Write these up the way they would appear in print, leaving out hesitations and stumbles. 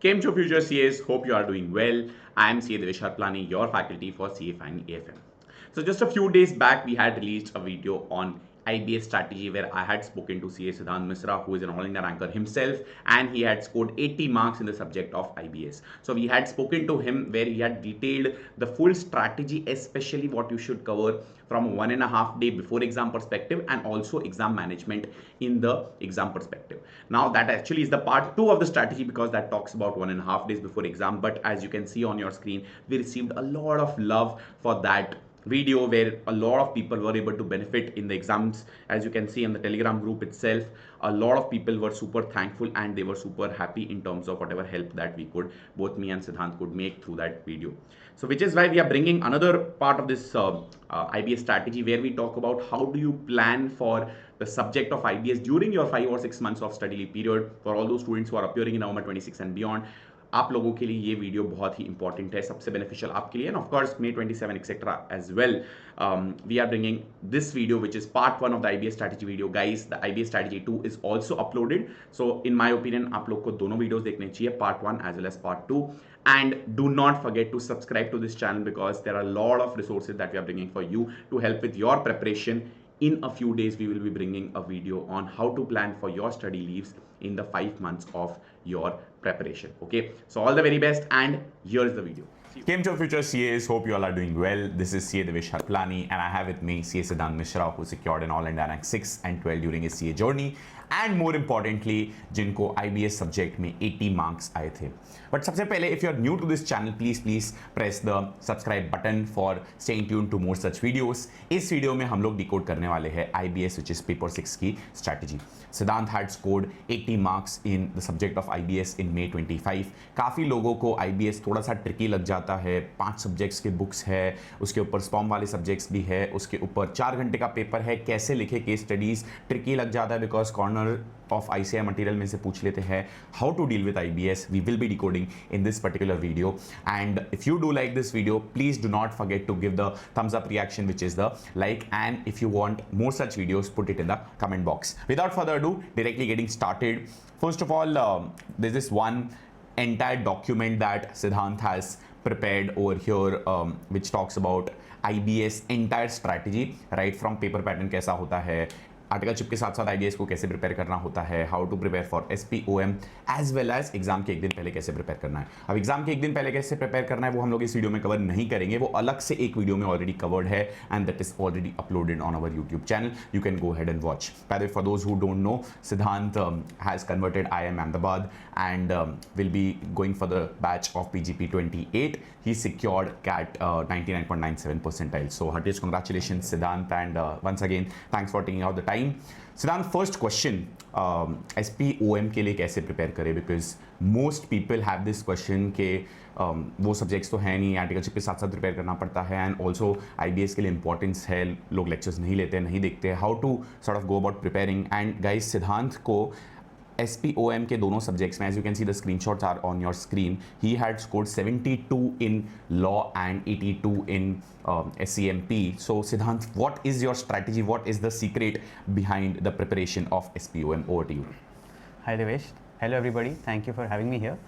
Came to Future CAs, hope you are doing well. I am CA Devesh Harplani, your faculty for CA Fine AFM. So just a few days back, we had released a video on IBS strategy where I had spoken to CA Siddhant Misra, who is an all-India ranker himself, and he had scored 80 marks in the subject of IBS. So we had spoken to him where he had detailed the full strategy, especially what you should cover from 1.5 day before exam perspective and also exam management in the exam perspective. Now that actually is the part 2 of the strategy because that talks about 1.5 days before exam. But as you can see on your screen, we received a lot of love for that video where a lot of people were able to benefit in the exams. As you can see in the Telegram group itself, a lot of people were super thankful and they were super happy in terms of whatever help that we could, both me and Siddhant could make through that video. So which is why we are bringing another part of this IBS strategy where we talk about how do you plan for the subject of IBS during your 5 or 6 months of study leave period for all those students who are appearing in November 26 and beyond. आप लोगों के लिए ये video बहुत ही important है, सबसे beneficial आपके लिए, end of course May 27 etcetera as well. We are bringing this video which is part 1 of the IBS strategy video. Guys, the IBS strategy 2 is also uploaded, so in my opinion आप लोग को दोनों videos देखने चाहिए, part 1 as well as part 2. And do not forget to subscribe to this channel because there are a lot of resources that we are bringing for you to help with your preparation. In a few days, we will be bringing a video on how to plan for your study leaves in the 5 months of your preparation. Okay, so all the very best, and here's the video. Came to Future CAs, hope you all are doing well. This is CA Devesh Harplani and I have with me CA Siddhant Misra, who secured an all-India rank 6 and 12 during his CA journey, and more importantly जिनको IBS subject में 80 marks आए थे. But सबसे पहले, if you are new to this channel, please press the subscribe button for staying tuned to more such videos. इस video में हम लोग डिकोड करने वाले हैं IBS which is paper 6 की strategy. Siddhant had scored 80 marks in the subject of IBS in May 25. काफ़ी लोगों को IBS थोड़ा सा ट्रिकी लग जाता है. 5 सब्जेक्ट्स के बुक्स है, उसके ऊपर स्पॉम वाले सब्जेक्ट्स भी है, उसके ऊपर 4 घंटे का पेपर है, कैसे लिखे केस स्टडीज़ ट्रिकी लग जाता है because corner of ICI material में से पूछ लेते हैं how to deal with IBS. We will be decoding in this particular video, and if you do like this video, please do not forget to give the thumbs up reaction, which is the like, and if you want more such videos, put it in the comment box. Without further ado, directly getting started. First of all, there's this one entire document that Siddhant has prepared over here, which talks about IBS entire strategy, right from paper pattern कैसा होता है, article chip के साथ साथ IBS को कैसे prepare करना होता है, how to prepare for SPOM as well as exam के एक दिन पहले कैसे प्रिपेयर करना है. अब एग्जाम के एक दिन पहले कैसे प्रिपेयर करना है वो हम लोग इस वीडियो में कवर नहीं करेंगे, वो अलग से एक वीडियो में ऑलरेडी कवर्ड है and that is already uploaded on our YouTube channel. You can go head and watch. By the way, for those who don't know, Siddhant has converted IIM Ahmedabad and will be going for the batch of PGP 28. He secured CAT 99.97 percentile. So heartiest congratulations, Siddhant, and once again thanks for taking out the time. Siddhant, first question, SPOM के लिए कैसे prepare करें, because most people have this question के वो subjects तो है नहीं, articleship के साथ साथ प्रिपेयर करना पड़ता है, एंड ऑल्सो IBS के लिए इंपॉर्टेंस है, लोग लेक्चर्स नहीं लेते, नहीं देखते, how to sort of go about preparing. And guys, Siddhant को SPOM के दोनों सब्जेक्ट्स में, as you can see the screenshots are on your screen, he had scored 72 in law and 82 in SCMP. So Siddhant, what is your strategy? What is the secret behind the preparation of SPOM? Over to you. Hi Devesh. Hello everybody. Thank you for having me here.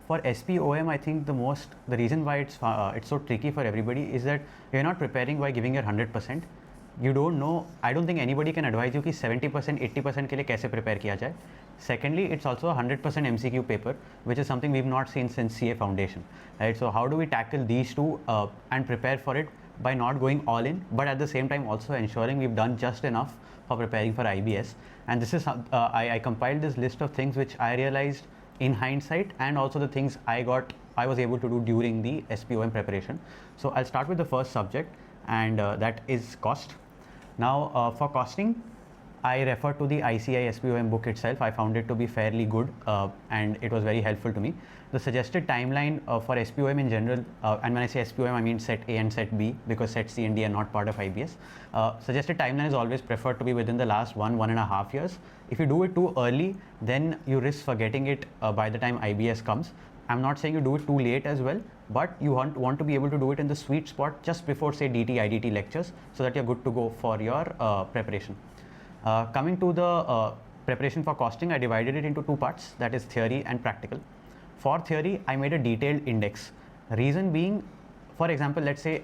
For SPOM, I think the reason why it's so tricky for everybody is that you're not preparing by giving your 100%. You don't know. I don't think anybody can advise you कि 70%, 80% के लिए कैसे prepare किया जाए. Secondly, it's also a 100% MCQ paper, which is something we've not seen since CA Foundation. Right? So how do we tackle these two and prepare for it by not going all in, but at the same time also ensuring we've done just enough for preparing for IBS. And this is I compiled this list of things which I realized in hindsight, and also the things I was able to do during the SPOM preparation. So I'll start with the first subject, and that is cost. Now for costing, I refer to the ICI SPOM book itself. I found it to be fairly good and it was very helpful to me. The suggested timeline for SPOM in general, and when I say SPOM I mean set A and set B, because set C and D are not part of IBS. Suggested timeline is always preferred to be within the last 1.5 years. If you do it too early, then you risk forgetting it by the time IBS comes. I'm not saying you do it too late as well, but you want to be able to do it in the sweet spot just before, say, DT, IDT lectures, so that you're good to go for your preparation. Coming to the preparation for costing, I divided it into two parts, that is theory and practical. For theory, I made a detailed index. Reason being, for example, let's say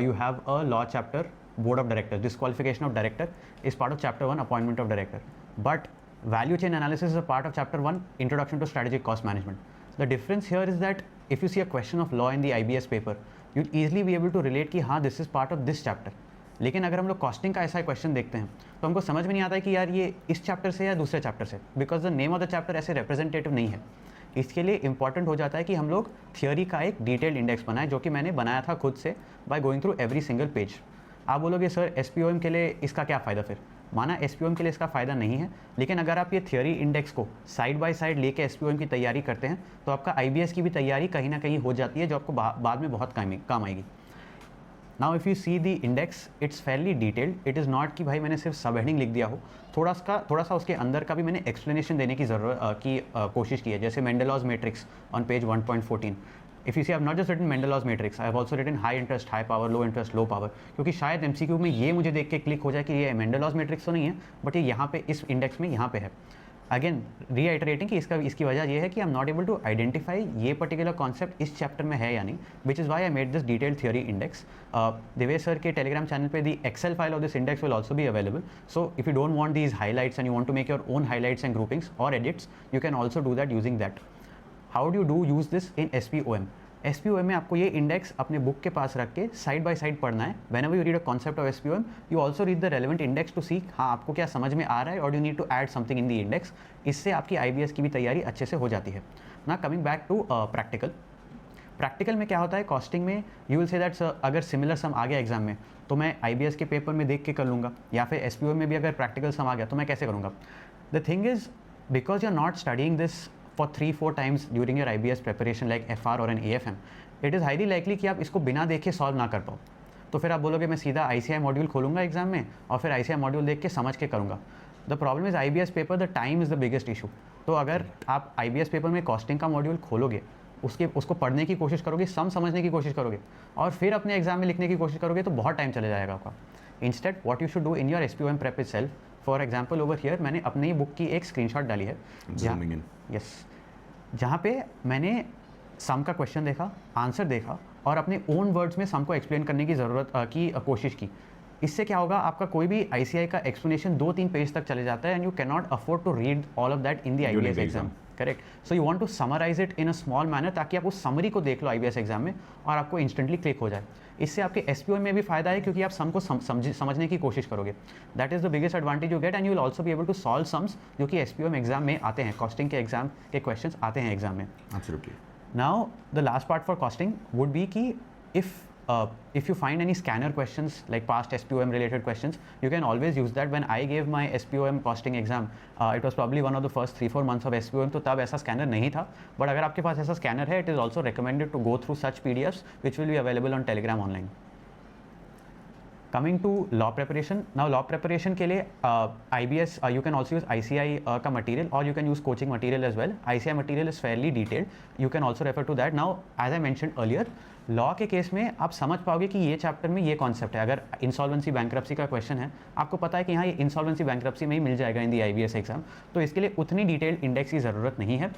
you have a law chapter, board of directors, disqualification of director is part of chapter 1, appointment of director. But value chain analysis is a part of chapter 1, introduction to strategic cost management. The difference here is that if you see a question of law in the IBS paper, you'd easily be able to relate कि हाँ this is part of this chapter. लेकिन अगर हम लोग costing का ऐसा question देखते हैं तो हमको समझ में नहीं आता है कि यार ये इस चैप्टर से या दूसरे चैप्टर से, because the name of the chapter ऐसे रिप्रेजेंटेटिव नहीं है. इसके लिए इंपॉर्टेंट हो जाता है कि हम लोग थियोरी का एक डिटेल्ड इंडेक्स बनाए, जो कि मैंने बनाया था खुद से by going through every single page. आप बोलोगे सर SPOM के लिए इसका क्या फ़ायदा? फिर माना SPOM के लिए इसका फ़ायदा नहीं है, लेकिन अगर आप ये थियोरी इंडेक्स को साइड बाय साइड लेके SPOM की तैयारी करते हैं तो आपका IBS की भी तैयारी कहीं ना कहीं हो जाती है, जो आपको बाद में बहुत काम आएगी. Now if you see the index, it's fairly detailed. It is not कि भाई मैंने सिर्फ सब हेडिंग लिख दिया हो, थोड़ा सा उसके अंदर का भी मैंने एक्सप्लेनेशन देने की कोशिश की है. जैसे Mendelow's matrix on page 1.14. If you see, I have not just written Mendelow's matrix, I have also written high interest high power, low interest low power, क्योंकि शायद MCQ में ये मुझे देख के क्लिक हो जाए कि ये मेंडेलॉज मैट्रिक्स तो नहीं है, बट ये यहाँ पे इस इंडेक्स में यहाँ पे है. अगेन रीआइटरेटिंग कि इसकी वजह ये है कि I am not able to identify ये पर्टिकुलर कॉन्सेप्ट इस चैप्टर में है या नहीं, which is why I made this detailed theory index. Devesh sir के टेलीग्राम चैनल पे the Excel file of this index will also be available. So if you don't want these highlights and you want to make your own highlights and groupings और edits, you can also do that using that. How do you use this in SPOM? SPOM में आपको ये index अपने book के पास रख के side by side पढ़ना है. Whenever you read a concept of SPOM, you also read the relevant index to see हाँ आपको क्या समझ में आ रहा है, और you need to add something in the index. इससे आपकी IBS की भी तैयारी अच्छे से हो जाती है. ना कमिंग बैक टू प्रैक्टिकल में क्या होता है कॉस्टिंग में, यू विल से दैट अगर सिमिलर सम आ गया एग्जाम में तो मैं IBS के पेपर में देख के कर लूँगा, या फिर SPOM में भी अगर प्रैक्टिकल सम आ गया तो मैं कैसे करूँगा. The thing is, because you are not studying this for 3-4 times during your IBS preparation like FR or an AFM, it is highly likely कि आप इसको बिना देखे सॉल्व ना कर पाओ. तो फिर आप बोलोगे मैं सीधा ICI मॉड्यूल खोलूँगा एग्जाम में और फिर ICI मॉड्यूल देख के समझ के करूँगा. The problem is IBS paper, the time is the biggest issue. तो अगर आप IBS पेपर में कॉस्टिंग का मॉड्यूल खोलोगे, उसको पढ़ने की कोशिश करोगे, समझने की कोशिश करोगे, और फिर अपने एग्जाम में लिखने की कोशिश करोगे तो बहुत टाइम चले जाएगा आपका. Instead what you should do in your SPOM prep itself. For example over here मैंने अपनी बुक की एक स्क्रीनशॉट डाली है. जहाँ पे मैंने सम का क्वेश्चन देखा, आंसर देखा और अपने ओन वर्ड्स में सम को एक्सप्लेन करने की कोशिश की. इससे क्या होगा, आपका कोई भी ICI का एक्सप्लेनेशन 2-3 पेज तक चले जाता है and you can not afford to read all of that in the IBS exam. Correct. So you want to summarise it in a small manner, ताकि आप उस समरी को देख लो IBS एग्जाम में और आपको इंस्टेंटली क्लिक हो जाए. इससे आपके SPOM में भी फायदा है क्योंकि आप सम को समझने की कोशिश करोगे. That is the biggest advantage you get, and you will also be able to solve sums जो कि SPOM एग्जाम में आते हैं, कॉस्टिंग के एग्जाम के क्वेश्चन आते हैं एग्जाम में. Absolutely. Now the last part for costing would be कि if you find any scanner questions like past SPOM related questions, you can always use that. When I gave my SPOM costing exam, it was probably one of the first 3-4 months of SPOM, तो तब ऐसा scanner नहीं था. But अगर आपके पास ऐसा scanner है, it is also recommended to go through such PDFs which will be available on Telegram online. Coming to law preparation. Now law preparation के लिए IBS you can also use ICI का material, or you can use coaching material as well. ICI material is fairly detailed. You can also refer to that. Now as I mentioned earlier, law के case में आप समझ पाओगे कि ये chapter में ये कॉन्सेप्ट है. अगर इंसॉल्वेंसी बैंक्रप्सी का क्वेश्चन है, आपको पता है कि हाँ ये इंसॉल्वेंसी बैंक्रप्सी में ही मिल जाएगा इन दी IBS एग्जाम, तो इसके लिए उतनी डिटेल्ड इंडेक्स की ज़रूरत नहीं है.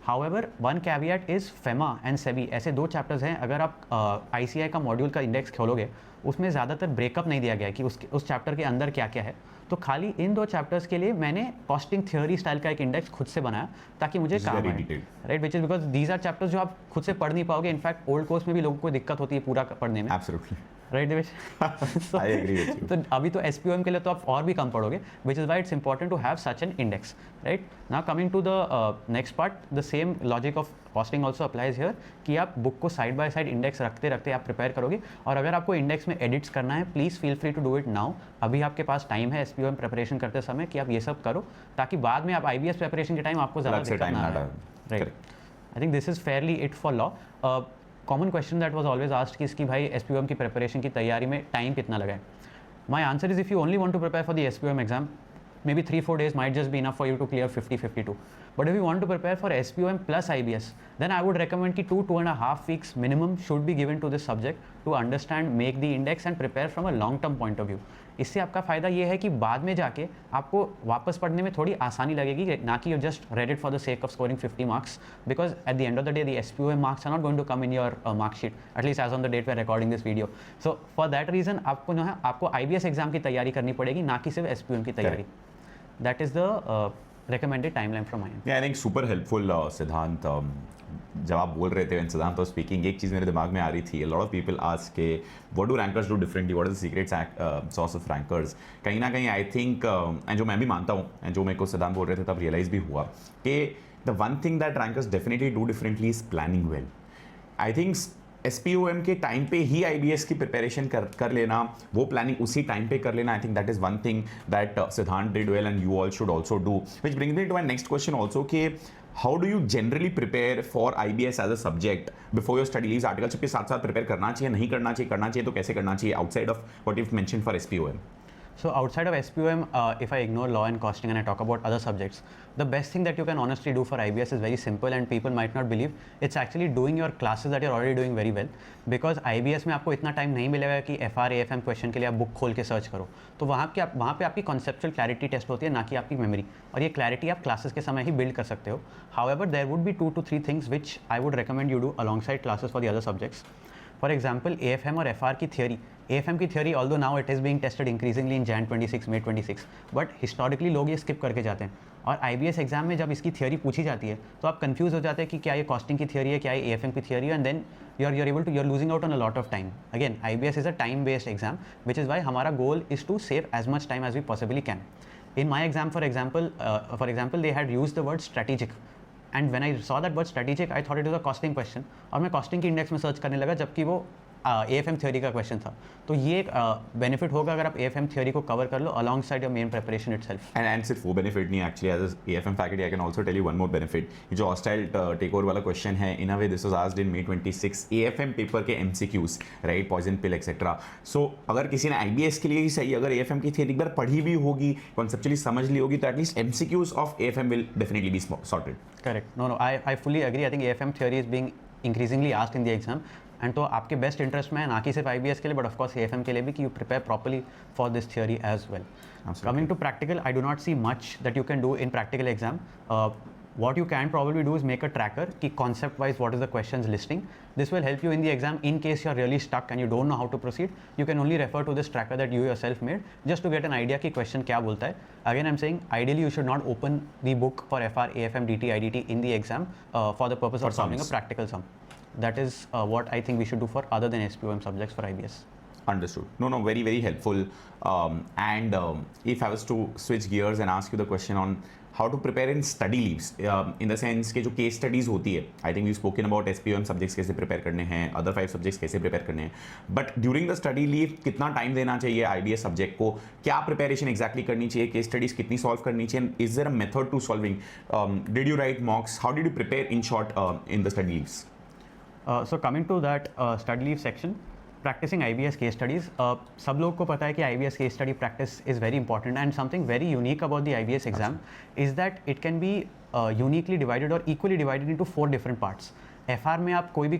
However one caveat is FEMA and SEBI, ऐसे 2 चैप्टर्स हैं. अगर आप ICI का मॉड्यूल का इंडेक्स खोलोगे, उसमें ज़्यादातर ब्रेकअप नहीं दिया गया है कि उस चैप्टर के अंदर क्या क्या है. तो खाली इन 2 चैप्टर्स के लिए मैंने कॉस्टिंग थ्योरी स्टाइल का एक इंडेक्स खुद से बनाया ताकि मुझे काम आए. Right, which is because these are chapters जो आप खुद से पढ़ नहीं पाओगे. इनफैक्ट ओल्ड कोर्स में भी लोगों को दिक्कत होती है पूरा पढ़ने में. Absolutely. Right Devesh. I agree with you. तो अभी तो SPOM के लिए तो आप और भी कम पढ़ोगे, which is why it's important to have such an index. Right. Now coming to the next part, the same logic of costing also applies here कि आप बुक को साइड बाय साइड इंडेक्स रखते रखते आप प्रिपेयर करोगे. और अगर आपको इंडेक्स में एडिट्स करना है, please feel free to do it now. अभी आपके पास टाइम है SPOM प्रिपरेशन करते समय कि आप ये सब करो, ताकि बाद में आप IBS प्रिपरेशन के टाइम आपको ज़्यादा दिक्कत ना आए. Right. I think this is Fairlie it for law. Common question that was always asked कि इसकी भाई SPOM की प्रिपरेशन की तैयारी में टाइम कितना लगाए. My answer is if you only want to prepare for the SPOM exam, maybe 3-4 days might just be enough for you to clear 50-52. But if you want to prepare for SPOM plus IBS, then I would recommend कि 2.5 weeks minimum should be given to this subject to understand, make the index and prepare from a long term point of view. इससे आपका फ़ायदा ये है कि बाद में जाके आपको वापस पढ़ने में थोड़ी आसानी लगेगी, ना कि you just read it for the sake of scoring 50 marks, because at the end of the day the SPOM marks are not going to come in your marksheet, at least as on the date we are recording this video. So for that reason आपको जो है आपको IBS exam की तैयारी करनी पड़ेगी, ना कि सिर्फ SPOM की तैयारी. That is the recommended timeline from my end. Yeah, I think super helpful, Siddhant. जब आप बोल रहे थे when Siddhant was speaking, एक चीज़ मेरे दिमाग में आ रही थी. A lot of people ask के what do rankers do differently? What is the secret sauce of rankers? कहीं ना कहीं I think and जो मैं भी मानता हूँ and जो मेरे को सिद्धांत बोल रहे थे तब realize भी हुआ कि the one thing that rankers definitely do differently is planning well. I think SPOM के टाइम पे ही IBS की प्रिपरेशन कर लेना, वो प्लानिंग उसी टाइम पे कर लेना. I think that is one thing that Siddhant did well and you all should also do, which brings me to my next question also कि how do you generally prepare for IBS as a subject before your study leaves? Articleship के साथ साथ prepare करना चाहिए, नहीं करना चाहिए, करना चाहिए तो कैसे करना चाहिए outside of what you mentioned for SPOM? So outside of SPOM, if I ignore law and costing and I talk about other subjects, the best thing that you can honestly do for IBS is very simple and people might not believe. It's actually doing your classes that you're already doing very well. Because IBS में आपको इतना time नहीं मिलेगा कि FR AFM question के लिए आप book खोल के सर्च करो. तो वहाँ पे आपकी कॉन्सेप्चुअल क्लैरिटी टेस्ट होती है, ना कि आपकी मेमोरी. और ये क्लैरिटी आप क्लासेस के समय ही बिल्ड कर सकते हो. However, there would be 2 to 3 things which I would recommend you do alongside classes for the other subjects. For example, AFM और FR की theory. AFM की theory, although now it is being tested increasingly in Jan 26, May 26, but historically लोग ये skip करके जाते हैं. और IBS exam में जब इसकी थियोरी पूछी जाती है तो आप कंफ्यूज हो जाते हैं कि क्या ये कॉस्टिंग की थियोरी है, क्या ये AFM की थियोरी है, and then you're losing out on a lot of time. Again, IBS is a time based exam, which is why हमारा goal is to save as much time as we possibly can. In my exam, for example, they had used the word strategic. And when I saw that word strategic, I thought it was a costing question. और मैं costing की index में search करने लगा, जबकि वो AFM theory का question था. तो ये एक बेनिफिट होगा अगर आप AFM थ्योरी को कवर कर लो alongside your main preparation itself. And सिर्फ वो बेनिफिट नहीं, actually as a AFM faculty I can also tell you one more benefit. ये जो hostile takeover वाला क्वेश्चन है, in a way this was asked in May 26 AFM paper के MCQs, right, poison pill etc. So अगर किसी ने IBS के लिए ही सही, अगर AFM की थियरी एक बार पढ़ी भी होगी, conceptually समझ ली होगी, तो at least MCQs of AFM will definitely be sorted. Correct. No, I fully agree. I think AFM theory is being increasingly asked in the exam. And तो आपके बेस्ट इंटरेस्ट में है, ना कि सिर्फ IBS के लिए, बट ऑफकोर्स AFM के लिए भी, कि you prepare properly for this theory as well. Coming to practical, I do not see much that you can do in practical exam. what you can probably do is make a tracker ki concept wise what is the questions listing. This will help you in the exam in case you're really stuck and you don't know how to proceed. You can only refer to this tracker that you yourself made just to get an idea ki question kya bolta hai. Again, I'm saying ideally you should not open the book for FR, AFM, DT, IDT in the exam for the purpose of solving a practical sum. That is what I think we should do for other than SPOM subjects for IBS. Understood. No, very, very helpful. If I was to switch gears and ask you the question on how to prepare in study leaves, in the sense कि जो case studies होती है, I think we've spoken about SPOM subjects कैसे prepare करने हैं, other 5 subjects कैसे prepare करने हैं, but during the study leave कितना time देना चाहिए IBS subject को, क्या preparation exactly करनी चाहिए, case studies कितनी solve करनी चाहिए, is there a method to solving, did you write mocks, how did you prepare in short in the study leaves? So coming to that study leave section, practicing IBS case studies, सब लोग को पता है कि IBS case study practice is very important, and something very unique about the IBS exam is that it can be uniquely divided or equally divided into 4 different parts. FR में आप कोई भी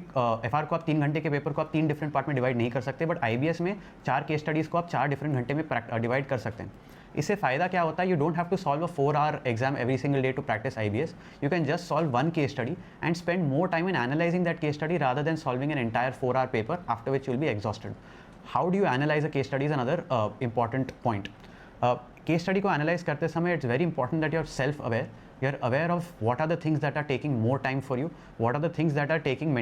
FR को आप 3 घंटे के पेपर को आप 3 डिफरेंट पार्ट में डिवाइड नहीं कर सकते, बट IBS में 4 केस स्टडीज़ को आप 4 डिफरेंट घंटे में डिवाइड कर सकते हैं. इससे फ़ायदा क्या होता है, you don't have to solve a 4-hour exam every single day to practise IBS. You can just solve 1 case study and spend more time in analysing that case study rather than solving an entire 4-hour paper after which you will be exhausted. How do you analyse a case study is another important point. Case study को analyse करते समय it's very important that you are self aware. You're aware of what are the things that are taking more time for you, what are the things that are taking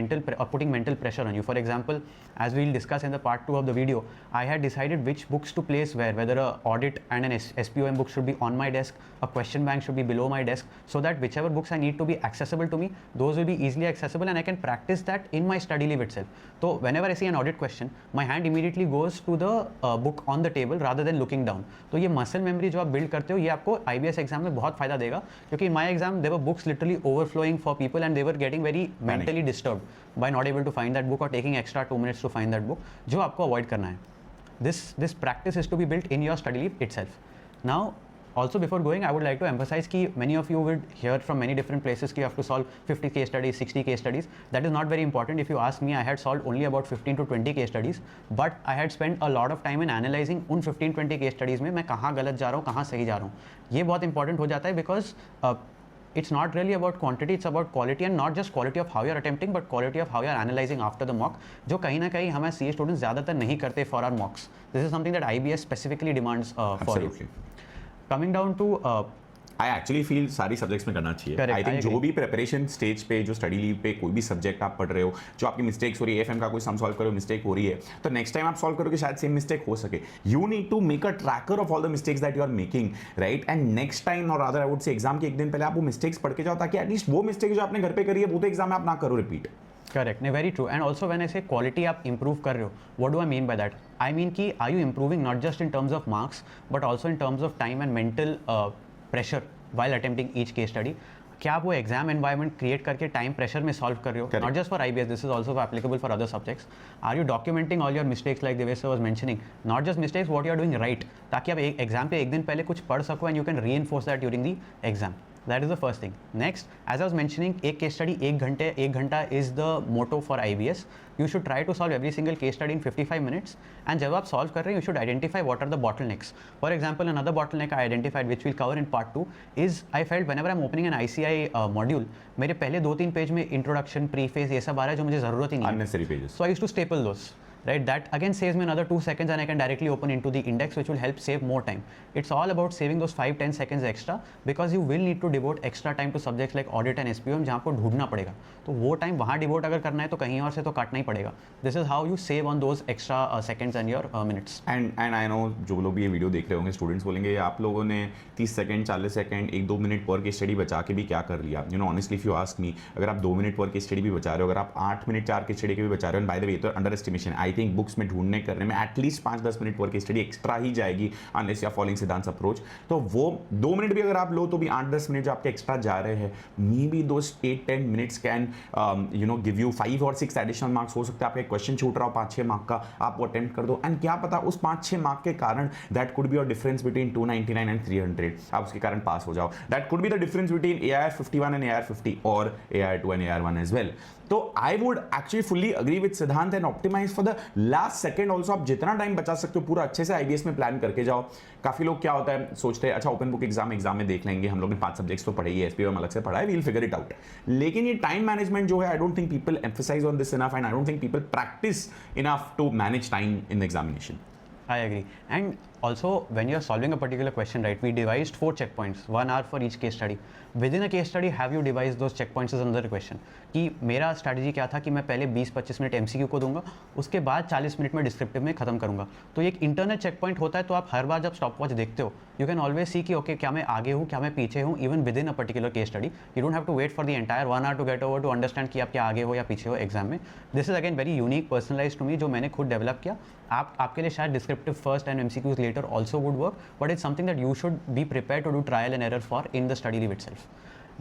putting mental pressure on you. For example, as we'll discuss in the part 2 of the video, I had decided which books to place where, whether a audit and an SPOM book should be on my desk, a question bank should be below my desk, so that whichever books I need to be accessible to me, those will be easily accessible and I can practice that in my study leave itself. So whenever I see an audit question, my hand immediately goes to the book on the table rather than looking down. तो ये muscle memory जो आप build करते हो, ये आपको IBS exam में बहुत फायदा देगा, क्योंकि in my exam there were books literally overflowing for people and they were getting very mentally disturbed by not able to find that book or taking extra 2 minutes to find that book, जो आपको avoid करना है. This practice is to be built in your study leave itself. Now also before going, I would like to emphasize that many of you would hear from many different places that you have to solve 50 case studies, 60 case studies. That is not very important. If you ask me, I had solved only about 15 to 20 case studies, but I had spent a lot of time in analyzing उन 15-20 case studies में मैं कहाँ गलत जा रहा हूँ, कहाँ सही जा रहा हूँ. ये बहुत important हो जाता है because it's not really about quantity, it's about quality, and not just quality of how you're attempting, but quality of how you're analyzing after the mock, जो कहीं ना कहीं हमें CA students ज़्यादातर नहीं करते for our mocks. This is something that IBS specifically demands for you. Coming down to I actually feel सारी subjects में करना चाहिए. आई थिंक जो भी प्रिपरेशन स्टेज पे, जो स्टडी लीव पे कोई भी सब्जेक्ट आप पढ़ रहे हो, जो आपकी मिस्टेक्स हो रही है, एफएम का कोई सम सॉल्व करो मिस्टेक हो रही है, तो नेक्स्ट टाइम आप सॉल्व करोगे शायद सेम मिस्टेक हो सके. You need to make a tracker of all the mistakes that you are making, right? And next time, और rather I would say exam के एक दिन पहले आप वो मिस्टेक्स पढ़ के जाओ, ताकि एटलीस्ट वो मिस्टेक जो आपने घर पे करी है वो तो एग्जाम में आप ना करो repeat. Correct, no, very true. And also when I say quality आप improve कर रहे हो, what do I mean by that? I mean कि are you improving not just in terms of marks, but also in terms of time and mental pressure while attempting each case study? क्या आप वो exam environment create करके time pressure में solve कर रहे हो? Not just for IBS, this is also applicable for other subjects. Are you documenting all your mistakes like Devesh sir was mentioning? Not just mistakes, what you are doing right, ताकि आप exam पे एक दिन पहले कुछ पढ़ सको and you can reinforce that during the exam. That is the first thing. Next, as I was mentioning, एक case study एक घंटा is the motto for IBS. You should try to solve every single case study in 55 minutes. And जब आप solve कर रहे हैं, you should identify what are the bottlenecks. For example, another bottleneck I identified, which we'll cover in part 2, is I felt whenever I'm opening an ICI module, मेरे पहले 2-3 page में introduction, preface ये सब आ रहा है जो मुझे ज़रूरत ही नहीं है. Unnecessary pages. So I used to staple those. Right, that again saves me another 2 seconds and I can directly open into the index, which will help save more time. It's all about saving those 5-10 seconds extra, because you will need to devote extra time to subjects like audit and SPOM जहाँ आपको ढूंढना पड़ेगा. तो वो time वहाँ devote अगर करना है तो कहीं और से तो काटना ही पड़ेगा. This is how you save on those extra seconds and your minutes. And I know जो लोग भी ये वीडियो देख रहे होंगे, स्टूडेंट्स बोलेंगे आप लोगों ने 30 सेकंड 40 सेकंड 1-2 मिनट पर केस स्टडी बचा के भी क्या कर लिया. You know, honestly if you ask me, अगर आप 2 मिनट पर केस स्टडी भी बचा रहे हो, अगर आप 8 मिनट 4 केस स्टडी के भी बचा रहे हो, बाय द वे तो under estimation. I think books में ढूंढने करने में एटलीस्ट 5-10 मिनट पर केस स्टडी एक्स्ट्रा ही जाएगी, अनलेस यू आर फॉलोइंग सिद्धांत अप्रोच. तो वो 2 मिनट भी अगर आप लो तो भी 8-10 मिनट जो आपके एक्स्ट्रा जा रहे हैं, may be those 8-10 minutes can you know give you 5 or 6 additional marks. हो सकता है आपका क्वेश्चन छूट रहा हो 5-6 मार्क का, आप वो अटेम्प्ट कर दो, एंड क्या पता उस 5-6 मार्क के कारण that could be your difference between 299 and 300. आप उसके कारण पास हो जाओ. That could be the difference between AIR 51 and AIR 50 और AIR 2 and AIR 1 as well. तो I would actually fully agree with Siddhant and optimize for the last second also. आप जितना time बचा सकते हो पूरा अच्छे से IBS में प्लान करके जाओ. काफी लोग क्या होता है सोचते हैं अच्छा ओपन बुक एग्जाम में देख लेंगे, हम लोग ने 5 सब्जेक्ट्स तो पढ़े ही है, SPOM अलग से पढ़ा है, वील फिगर इट आउट. लेकिन ये टाइम मैनेजमेंट जो है, I don't think people emphasise on this enough, and I don't think people practise enough to manage time in the examination. I agree. And also, when you're solving a particular question, right, we devised 4 checkpoints, 1 hour for each case study. Within a case study, have you devised those checkpoints is another question. कि मेरा strategy क्या था कि मैं पहले 20-25 minute MCQ को दूंगा, उसके बाद 40 मिनट में डिस्क्रिप्टिव में खत्म करूंगा. तो एक इंटरनल चेक पॉइंट होता है, तो आप हर बार जब स्टॉप वॉच देखते हो, यू कैन ऑलवेज सी कि ओके क्या मैं आगे हूँ, क्या मैं पीछे हूँ, even within a particular case study. You don't have to wait for the entire 1 hour to get over to understand कि आप क्या आगे हो या पीछे हो एग्जाम में. This is again very unique personalise to me, जो मैंने खुद डेवलप किया. आपके लिए शायद descriptive first and MCQs later also would work, but it's something that you should be prepared to do trial and error for in the study leave itself.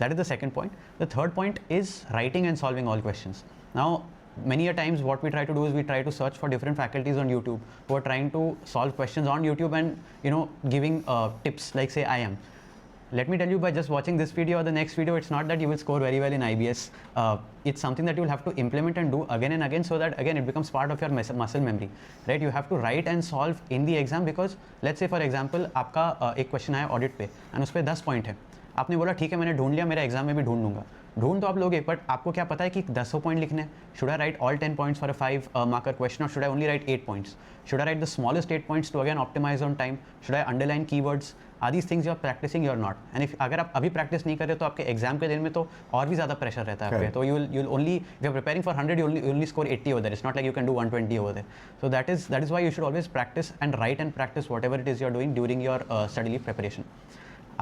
That is the second point. The third point is writing and solving all questions. Now, many a times what we try to do is we try to search for different faculties on YouTube who are trying to solve questions on YouTube and giving tips like say I am. Let me tell you, by just watching this video or the next video, it's not that you will score very well in IBS. It's something that you will have to implement and do again and again, so that again it becomes part of your muscle memory, right? You have to write and solve in the exam, because let's say for example आपका एक question आया audit पे and उस पर 10 point है. आपने बोला ठीक है मैंने ढूंढ लिया, मेरा एग्जाम में भी ढूंढ लूंगा. ढूंढ तो आप लोगे, बट आपको क्या पता है कि 10 पॉइंट लिखने हैं. Should I right all 10 points for a 5 marker question, or should I only write 8 points? Should I write the smallest 8 points to again optimize on time? Should I underline keywords? Are these things you are practicing? You are not. And if अगर आप अभी practice नहीं कर रहे तो आपके exam के दिन में तो और भी ज़्यादा प्रेशर रहता है आप पे. तो you'll only, if you're preparing for 100, you only score 80 over there. It's not like you can do 120 over there. So that is why you should always practice and write and practice whatever it is you're doing during your study leave preparation.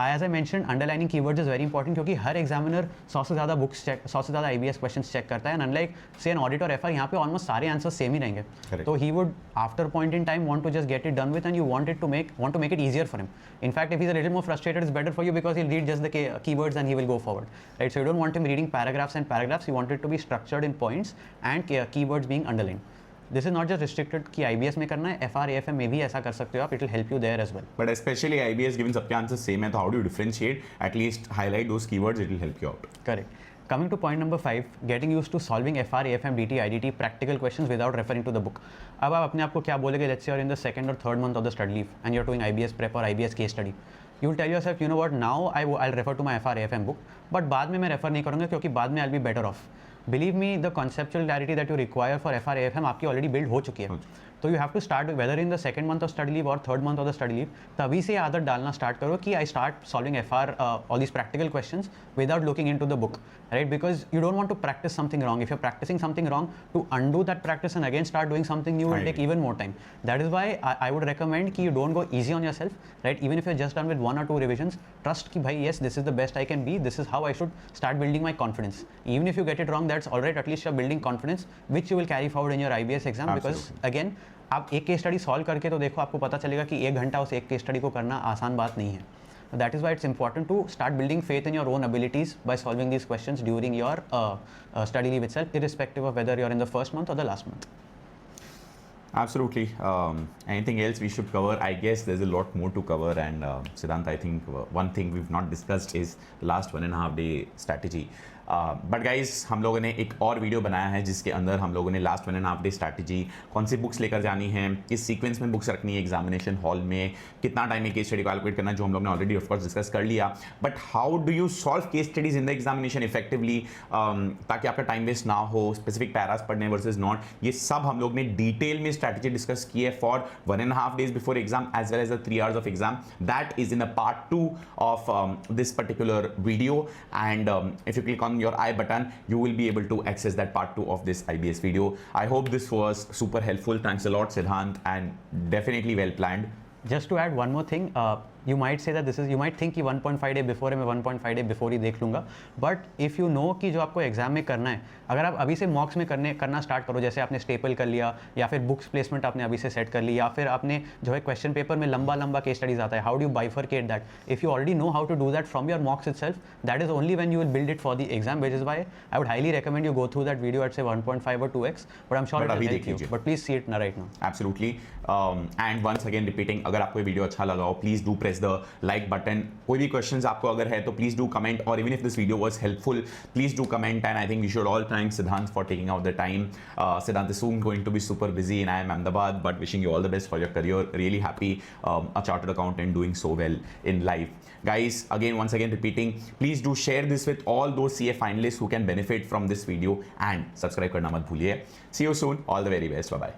As I mentioned, underlining keywords is very important, क्योंकि हर examiner 100 से ज़्यादा books check, 100 से ज़्यादा IBS questions check करता है. And unlike से an audit और FR, यहाँ पे ऑलमोस्ट सारे आंसर्स सेम ही रहेंगे. तो he would after point in time want to just get it done with, and you want to make it easier for him. In fact, if he's a little more frustrated, it's better for you, because he'll read just the keywords and he will go forward, right? So you don't want him reading paragraphs and paragraphs. You want it to be structured in points and keywords being underlined. This is not just restricted कि IBS में करना है, FR AFM में भी ऐसा कर सकते हो आप, it will help you there as well. But especially IBS, given सबके आंसर सेम है, तो how do you differentiate? At least highlight those keywords, it will help you out. Correct. Coming to point number 5, getting used to solving FR, AFM, DT, IDT practical questions without referring to the book. अब आप अपने आप को क्या बोलेगे, let's say you're in the second or third month of the study leave and you're doing IBS prep or IBS case study. You will tell yourself, you know what, now I'll refer to my FR, AFM book, but बाद में मैं refer नहीं करूँगा क्योंकि बाद में I'll be better off. Believe me, the conceptual clarity that you require for FR, AFM आपकी already build हो चुकी है. तो you have to start whether in the second month of study leave और third month of the study leave, तभी से आदत डालना स्टार्ट करो कि I start solving FR all these practical questions without looking into the book, right? Because you don't want to practise something wrong. If you are practising something wrong, to undo that practice and again start doing something new will take even more time. That is why I would recommend कि you don't go easy on yourself, right? Even if you're just done with 1 or 2 revisions, trust कि भाई yes, this is the best I can be, this is how I should start building my confidence. Even if you get it wrong, that's all right, at least you're building confidence which you will carry forward in your IBS exam. Because again, आप एक case study solve करके तो देखो, आपको पता चलेगा कि 1 घंटा उस एक केस स्टडी को करना आसान बात नहीं है. That is why it's important to start building faith in your own abilities by solving these questions during your study leave itself, irrespective of whether you're in the first month or the last month. Absolutely. Anything else we should cover? I guess there's a lot more to cover, and Siddhant, I think one thing we've not discussed is the last 1.5 day strategy. But guys हम लोगों ने एक और video बनाया है जिसके अंदर हम लोगों ने लास्ट 1.5 डे स्ट्रैटेजी, कौन सी बुक्स लेकर जानी है, किस सीक्वेंस में बुक्स रखनी है एग्जामिनेशन हॉल में, कितना टाइम में केस स्टडी कैलकुलेट करना है, जो हम लोग ने ऑलरेडी ऑफकोर्स डिस्कस कर लिया. But how do you solve case studies in the examination effectively, ताकि आपका टाइम वेस्ट ना हो, स्पेसिफिक पैरास पढ़ने वर्सेज नॉट, ये सब हम लोग ने डिटेल में स्ट्रैटेजी डिस्कस की है for 1.5 days before exam as well as the 3 hours of exam. That is in the part 2 of this particular video, and if you click on your I button, you will be able to access that part 2 of this IBS video. I hope this was super helpful. Thanks a lot, Siddhant, and definitely well planned. Just to add one more thing, you might say that you might think कि 1.5 day before है, मैं 1.5 day before ही देख लूँगा. But if you know कि जो आपको exam में करना है, अगर आप अभी से मॉक्स में करना स्टार्ट करो, जैसे आपने स्टेपल कर लिया या फिर बुक्स प्लेसमेंट आपने अभी से सेट कर ली, या फिर आपने जो है क्वेश्चन पेपर में लंबा केस स्टडीज आता है, how do you bifurcate that? If you already know how to do that from your mocks itself, that is only when you will build it for the exam, which is why I would highly recommend you go through that video at say 1.5 or 2x. But I am sure it will help you, but please see it right now. Absolutely. And once again repeating, अगर आपको ये video अच्छा लगा हो, please do press the like button. कोई भी questions आपको अगर है तो प्लीज डू कमेंट, और even if this video was helpful, please do comment. And I think we should all thank Siddhant for taking out the time. Siddhant is soon going to be super busy and I am Ahmedabad, but wishing you all the best for your career. Really happy a chartered accountant doing so well in life. Guys, once again repeating, please do share this with all those CA finalists who can benefit from this video, and subscribe करना मत भूलिए. See you soon. All the very best. Bye bye.